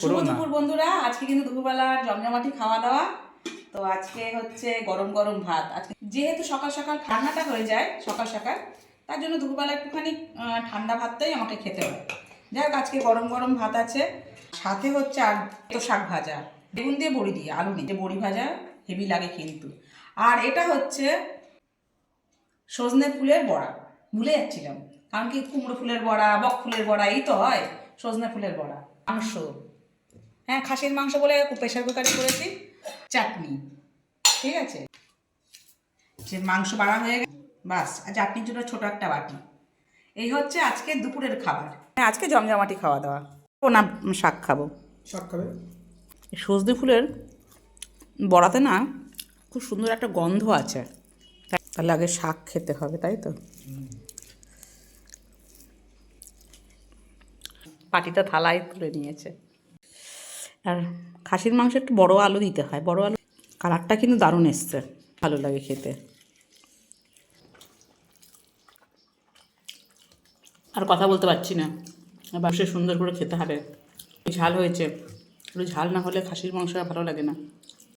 শুভ দুপুর বন্ধুরা, আজকে কিন্তু দুপুরবেলার জমজমাটি খাওয়া দাওয়া। তো আজকে হচ্ছে গরম গরম ভাত। আজকে যেহেতু সকাল সকাল ঠান্ডাটা হয়ে যায় সকাল সকাল, তার জন্য দুপুরবেলা একটুখানি ঠান্ডা ভাতটাই আমাকে খেতে হয়। যাই হোক, আজকে গরম গরম ভাত আছে, সাথে হচ্ছে আর তো শাক ভাজা, বেগুন দিয়ে বড়ি দিয়ে, আলু দিয়ে বড়ি ভাজা হেভি লাগে কিন্তু। আর এটা হচ্ছে সজনে ফুলের বড়া। ভুলে যাচ্ছিলাম, কারণ কি কুমড়ো ফুলের বড়া, বক ফুলের বড়া এই তো হয়, সজনে ফুলের বড়া। মাংস, হ্যাঁ খাসির মাংস বলে প্রেশার কুকারে করেছি। চাটনি, ঠিক আছে, যে মাংস বাড়া হয়ে গেছে বাস, আর চাটনির জন্য ছোটো একটা বাটি। এই হচ্ছে আজকে দুপুরের খাবার। হ্যাঁ আজকে জমজমাটি খাওয়া দাওয়া। ও না, শাক খাবো। শাক খাবে? সজনে ফুলের বড়াতে না খুব সুন্দর একটা গন্ধ আছে, তাহলে আগে শাক খেতে হবে, তাই তো। পাটিটা থালায় তুলে নিয়েছে। আর খাসির মাংস একটু বড় আলু দিতে হয়, বড় আলু। কালারটা কিন্তু দারুণ এসছে, ভালো লাগে খেতে। আর কথা বলতে পারছি না, এবার সে সুন্দর করে খেতে হবে। ঝাল হয়েছে, একটু ঝাল না হলে খাসির মাংস আর ভালো লাগে না।